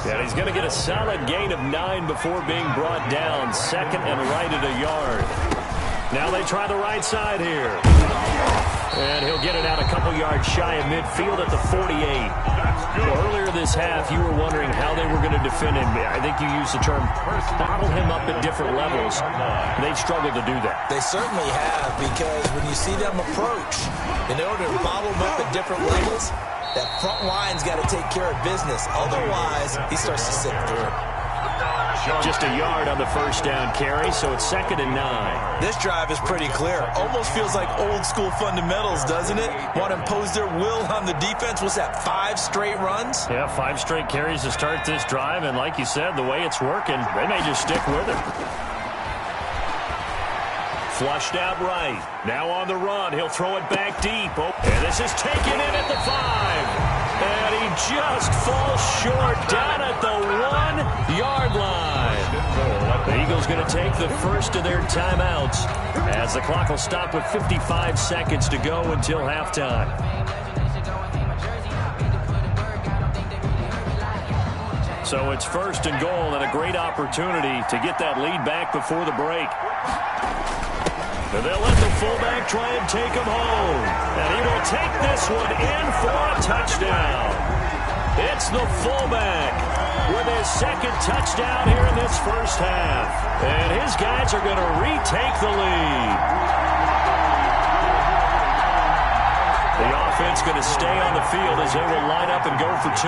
And he's going to get a solid gain of 9 before being brought down, second and right at a yard. Now they try the right side here. And he'll get it out a couple yards shy of midfield at the 48. Well, earlier this half, you were wondering how they were going to defend him. I think you used the term bottle him up at different levels. They've struggled to do that. They certainly have, because when you see them approach, in order to bottle him up at different levels, that front line's got to take care of business. Otherwise, he starts to slip through. Just a yard on the first down carry, so it's second and 9. This drive is pretty clear. Almost feels like old school fundamentals, doesn't it? Want to impose their will on the defense. What's that, 5 straight runs? Yeah, 5 straight carries to start this drive, and like you said, the way it's working, they may just stick with it. Flushed out right. Now on the run. He'll throw it back deep. Oh, and this is taken in at the 5. And he just falls short down at the 1-yard line. The Eagles going to take the first of their timeouts as the clock will stop with 55 seconds to go until halftime. So it's first and goal and a great opportunity to get that lead back before the break. And they'll let the fullback try and take him home. And he will take this one in for a touchdown. It's the fullback with his second touchdown here in this first half. And his guys are going to retake the lead. The offense going to stay on the field as they will line up and go for 2.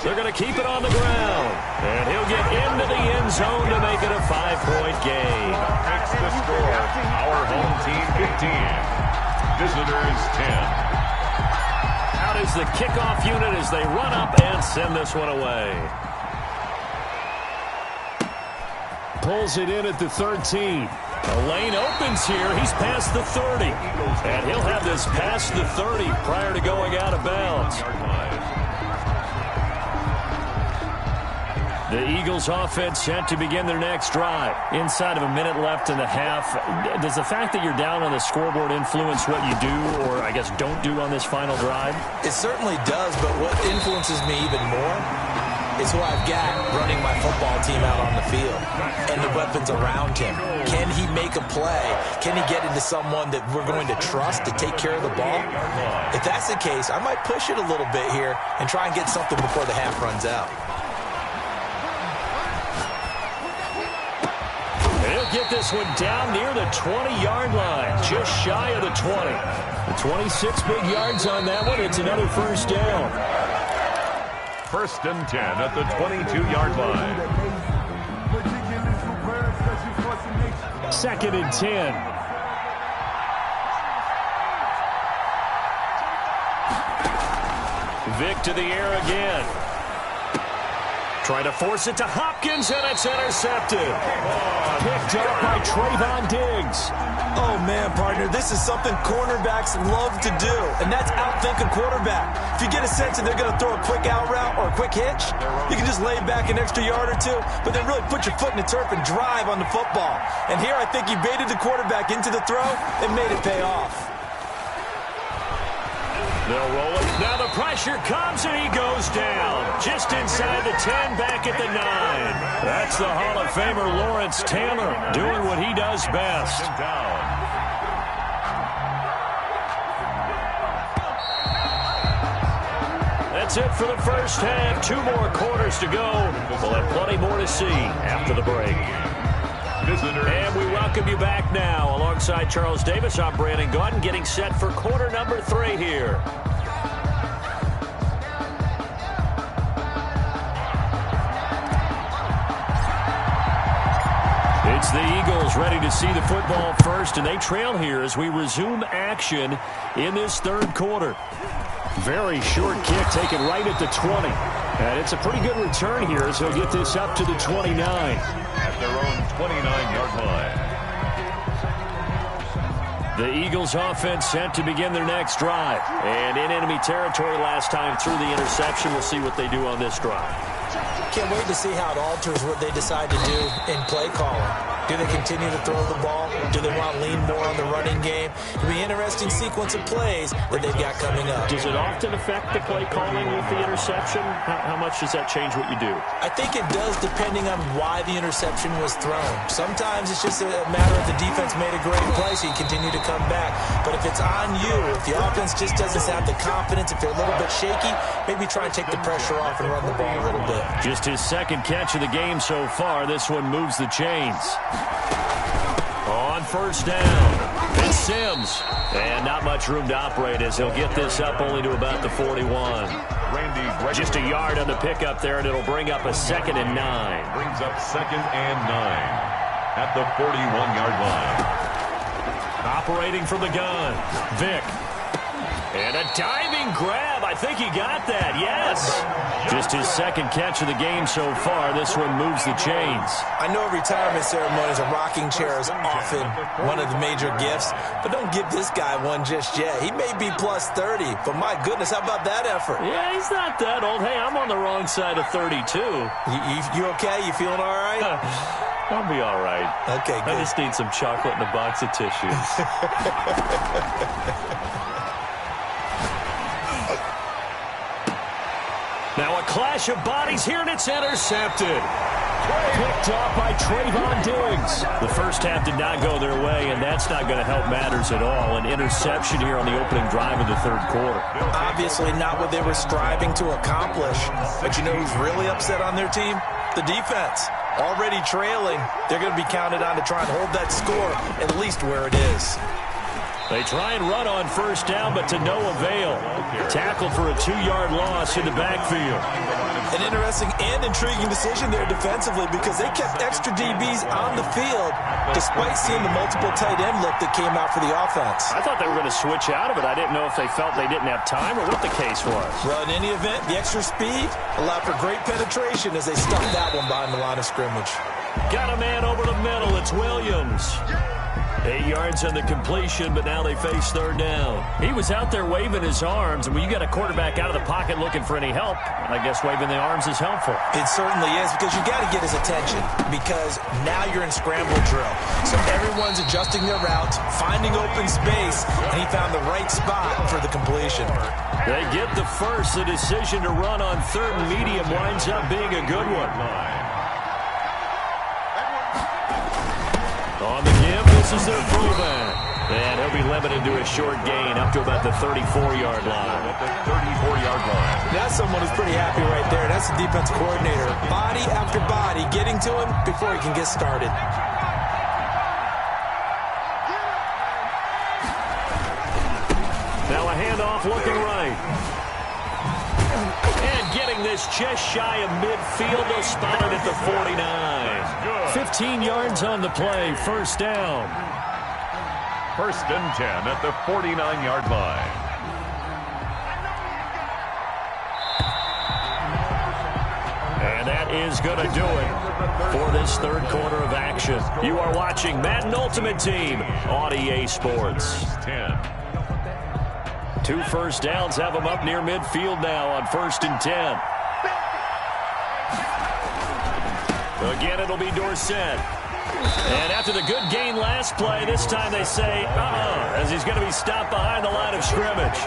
They're going to keep it on the ground. And he'll get into the end zone to make it a 5-point game. Makes the score. Our home team 15. Visitors 10. Out is the kickoff unit as they run up and send this one away. Pulls it in at the 13. The lane opens here. He's past the 30. And he'll have this past the 30 prior to going out of bounds. The Eagles offense set to begin their next drive. Inside of a minute left in the half. Does the fact that you're down on the scoreboard influence what you do, or I guess don't do on this final drive? It certainly does, but what influences me even more is who I've got running my football team out on the field and the weapons around him. Can he make a play? Can he get into someone that we're going to trust to take care of the ball? If that's the case, I might push it a little bit here and try and get something before the half runs out. Get this one down near the 20-yard line, just shy of the 20. The 26 big yards on that one. It's another first down. First and 10 at the 22-yard line. Second and 10. Vic to the air again. Trying to force it to Hopkins, and it's intercepted. Picked up by Trayvon Diggs. Oh, man, partner, this is something cornerbacks love to do, and that's outthink a quarterback. If you get a sense that they're going to throw a quick out route or a quick hitch, you can just lay back an extra yard or two, but then really put your foot in the turf and drive on the football. And here I think he baited the quarterback into the throw and made it pay off. They'll roll it. Now the pressure comes, and he goes down. Just inside the 10, back at the 9. That's the Hall of Famer Lawrence Taylor doing what he does best. That's it for the first half. 2 more quarters to go. We'll have plenty more to see after the break. And we welcome you back now. Alongside Charles Davis, I'm Brandon Gaudin, getting set for quarter number 3 here. It's the Eagles ready to see the football first, and they trail here as we resume action in this third quarter. Very short kick taken right at the 20. And it's a pretty good return here as he'll get this up to the 29. At their own 29-yard line. The Eagles offense set to begin their next drive. And in enemy territory last time through the interception. We'll see what they do on this drive. Can't wait to see how it alters what they decide to do in play calling. Do they continue to throw the ball? Do they want to lean more on the running game? It'll be an interesting sequence of plays that they've got coming up. Does it often affect the play calling with the interception? How much does that change what you do? I think it does, depending on why the interception was thrown. Sometimes it's just a matter of the defense made a great play, so you continue to come back. But if it's on you, if the offense just doesn't have the confidence, if they're a little bit shaky, maybe try and take the pressure off and run the ball a little bit. Just his second catch of the game so far. This one moves the chains. On first down, it's Sims. And not much room to operate as he'll get this up only to about the 41. Just a yard on the pickup there, and it'll bring up a 2nd and 9. Brings up 2nd and 9 at the 41-yard line. Operating from the gun, Vick. And a diving grab. I think he got that, yes. Just his second catch of the game so far. This one moves the chains. I know retirement ceremonies, a rocking chair is often one of the major gifts, but don't give this guy one just yet. He may be plus 30, but my goodness, how about that effort? Yeah, he's not that old. Hey, I'm on the wrong side of 32. You okay? You feeling all right? I'll be all right. Okay, good. I just need some chocolate and a box of tissues. Now a clash of bodies here, and it's intercepted. Picked off by Trayvon Diggs. The first half did not go their way, and that's not going to help matters at all. An interception here on the opening drive of the third quarter. Obviously not what they were striving to accomplish. But you know who's really upset on their team? The defense. Already trailing. They're going to be counted on to try and hold that score at least where it is. They try and run on first down, but to no avail. Tackled for a 2-yard loss in the backfield. An interesting and intriguing decision there defensively because they kept extra DBs on the field despite seeing the multiple tight end look that came out for the offense. I thought they were going to switch out of it. I didn't know if they felt they didn't have time or what the case was. Well, in any event, the extra speed allowed for great penetration as they stuffed that one behind the line of scrimmage. Got a man over the middle. It's Williams. 8 yards on the completion, but now they face third down. He was out there waving his arms, and when you got a quarterback out of the pocket looking for any help, I guess waving the arms is helpful. It certainly is, because you got to get his attention, because now you're in scramble drill. So everyone's adjusting their route, finding open space, and he found the right spot for the completion. They get the first. The decision to run on third and medium winds up being a good one. On the give, this is their fullback. And he'll be limited to a short gain up to about the 34-yard line. At the 34-yard line. That's someone who's pretty happy right there. That's the defense coordinator. Body after body getting to him before he can get started. Now a handoff looking right. And getting this just shy of midfield. They'll spot it at the 49. 15 yards on the play. First down. First and 10 at the 49-yard line. And that is going to do it for this third quarter of action. You are watching Madden Ultimate Team on EA Sports. 10. 2 first downs have them up near midfield now on 1st and 10. Again, it'll be Dorsett. And after the good gain last play, this time they say, as he's going to be stopped behind the line of scrimmage.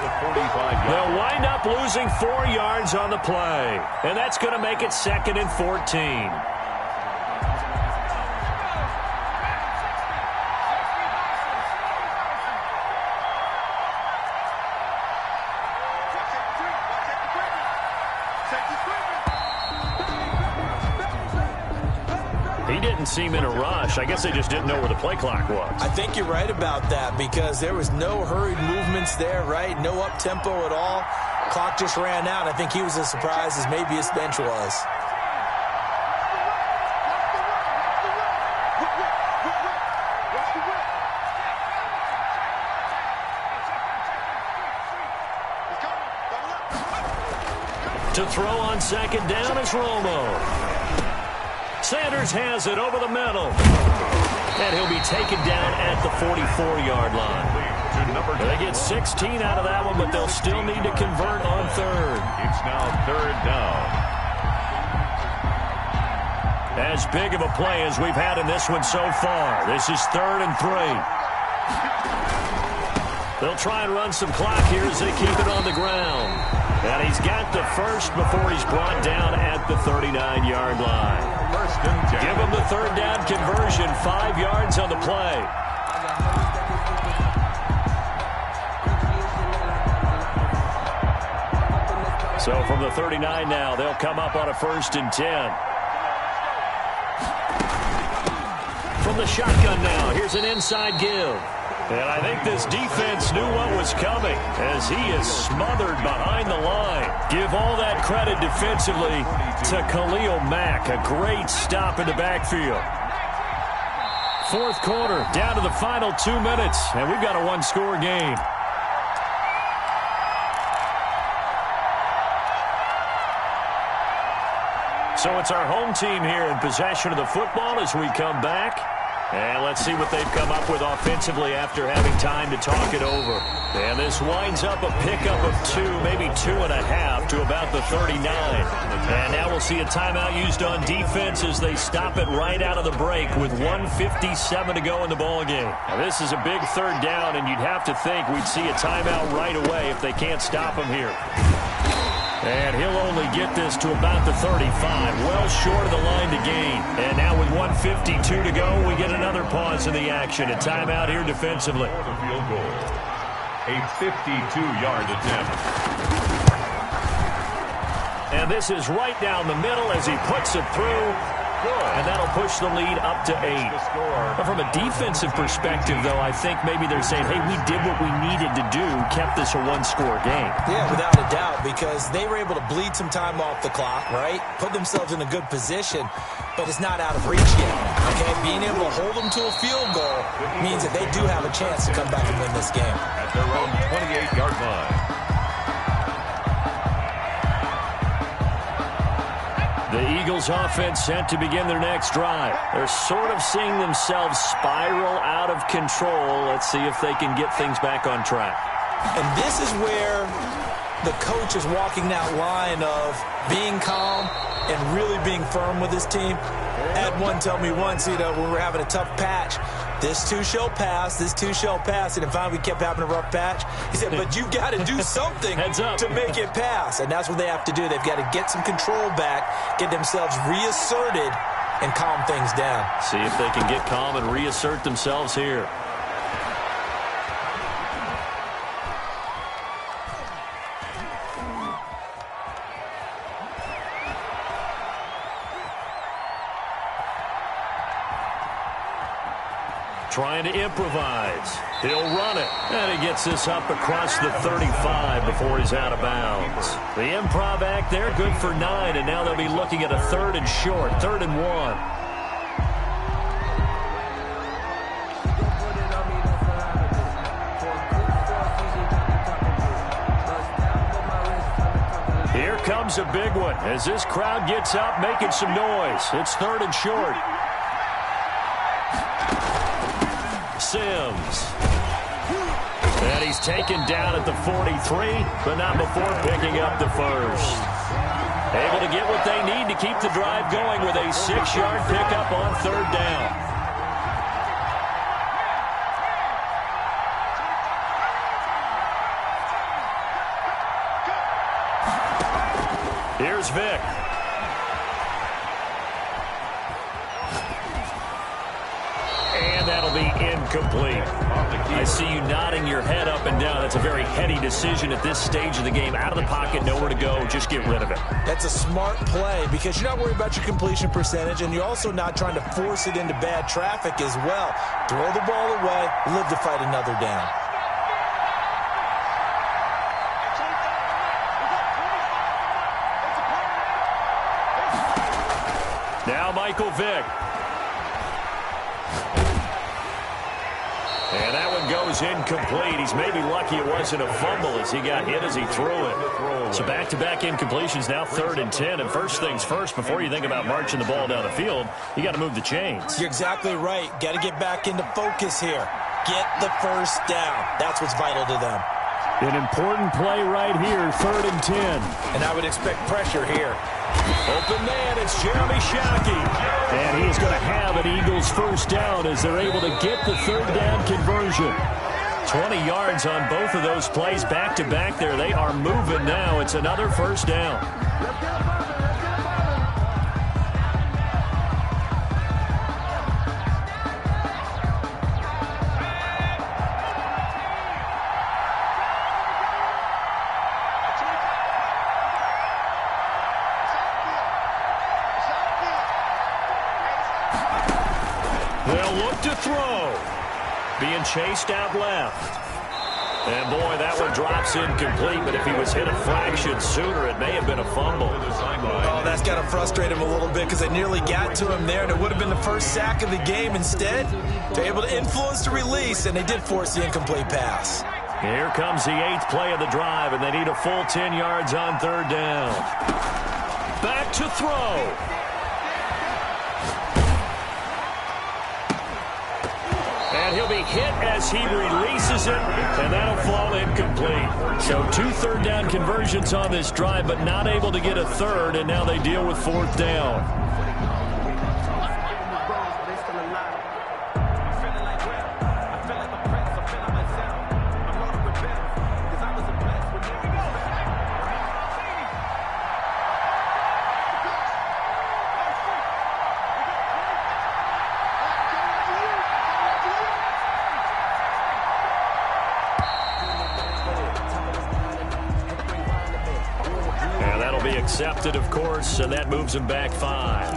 They'll wind up losing 4 yards on the play. And that's going to make it 2nd and 14. He didn't seem in a rush. I guess they just didn't know where the play clock was. I think you're right about that because there was no hurried movements there, right? No up-tempo at all. Clock just ran out. I think he was as surprised as maybe his bench was. To throw on 2nd down is Romo. Sanders has it over the middle. And he'll be taken down at the 44-yard line. They get 16 out of that one, but they'll still need to convert on 3rd. It's now 3rd down. As big of a play as we've had in this one so far. This is 3rd and 3. They'll try and run some clock here as they keep it on the ground. And he's got the first before he's brought down at the 39-yard line. Give him the 3rd down conversion, 5 yards on the play. So from the 39 now, they'll come up on a 1st and 10. From the shotgun now, here's an inside give. And I think this defense knew what was coming as he is smothered behind the line. Give all that credit defensively to Khalil Mack. A great stop in the backfield. 4th quarter, down to the final 2 minutes, and we've got a 1-score game. So it's our home team here in possession of the football as we come back. And let's see what they've come up with offensively after having time to talk it over. And this winds up a pickup of 2, maybe 2.5 to about the 39. And now we'll see a timeout used on defense as they stop it right out of the break with 1:57 to go in the ballgame. Now this is a big 3rd down, and you'd have to think we'd see a timeout right away if they can't stop him here. And he'll only get this to about the 35, well short of the line to gain. And now with 1:52 to go, we get another pause in the action. A timeout here defensively. For the field goal. A 52-yard attempt. And this is right down the middle as he puts it through. And that'll push the lead up to 8. But from a defensive perspective, though, I think maybe they're saying, hey, we did what we needed to do, kept this a 1-score game. Yeah, without a doubt, because they were able to bleed some time off the clock, right? Put themselves in a good position, but it's not out of reach yet. Okay, being able to hold them to a field goal means that they do have a chance to come back and win this game. At their own 28-yard line. The Eagles offense set to begin their next drive. They're sort of seeing themselves spiral out of control. Let's see if they can get things back on track. And this is where the coach is walking that line of being calm and really being firm with his team. Ed one told me once, when we were having a tough patch, this too shall pass, this too shall pass. And finally we kept having a rough patch. He said, but you've got to do something to make it pass. And that's what they have to do. They've got to get some control back, get themselves reasserted, and calm things down. See if they can get calm and reassert themselves here. Trying to improvise. He'll run it. And he gets this up across the 35 before he's out of bounds. The improv act there, good for 9. And now they'll be looking at a 3rd and short, 3rd and 1. is a big one as this crowd gets up making some noise. It's 3rd and short. Sims. And he's taken down at the 43, but not before picking up the first. Able to get what they need to keep the drive going with a 6-yard pickup on 3rd down. Here's Vick. And that'll be incomplete. I see you nodding your head up and down. That's a very heady decision at this stage of the game. Out of the pocket, nowhere to go. Just get rid of it. That's a smart play because you're not worried about your completion percentage, and you're also not trying to force it into bad traffic as well. Throw the ball away, live to fight another down. Now Michael Vick. And that one goes incomplete. He's maybe lucky it wasn't a fumble as he got hit as he threw it. So back-to-back incompletions, now 3rd and 10. And first things first, before you think about marching the ball down the field, you got to move the chains. You're exactly right. Got to get back into focus here. Get the first down. That's what's vital to them. An important play right here, 3rd and 10. And I would expect pressure here. Open man, it's Jeremy Shockey. And he's going to have an Eagles first down as they're able to get the 3rd down conversion. 20 yards on both of those plays back-to-back there. They are moving now. It's another first down. They'll look to throw. Being chased out left. And, boy, that one drops incomplete, but if he was hit a fraction sooner, it may have been a fumble. Oh, that's got to frustrate him a little bit because they nearly got to him there, and it would have been the first sack of the game. Instead, they're able to influence the release, and they did force the incomplete pass. Here comes the 8th play of the drive, and they need a full 10 yards on 3rd down. Back to throw. And he'll be hit as he releases it, and that'll fall incomplete. So 2 third-down conversions on this drive, but not able to get a third, and now they deal with 4th down. Accepted, of course, and that moves him back 5.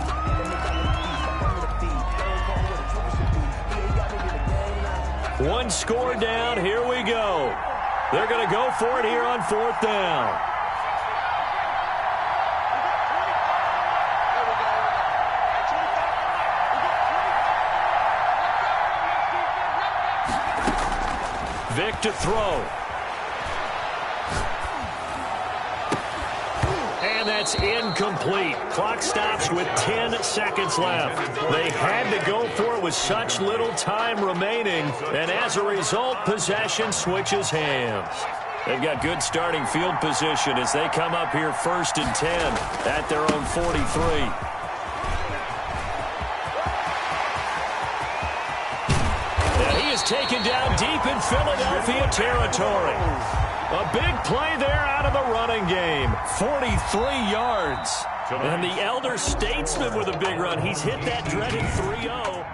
One score down. Here we go. They're going to go for it here on 4th down. Vick to throw. That's incomplete. Clock stops with 10 seconds left. They had to go for it with such little time remaining, and as a result, possession switches hands. They've got good starting field position as they come up here 1st and 10 at their own 43. And he is taken down deep in Philadelphia territory. A big play there out of the running game. 43 yards. And the elder statesman with a big run. He's hit that dreaded 3-0.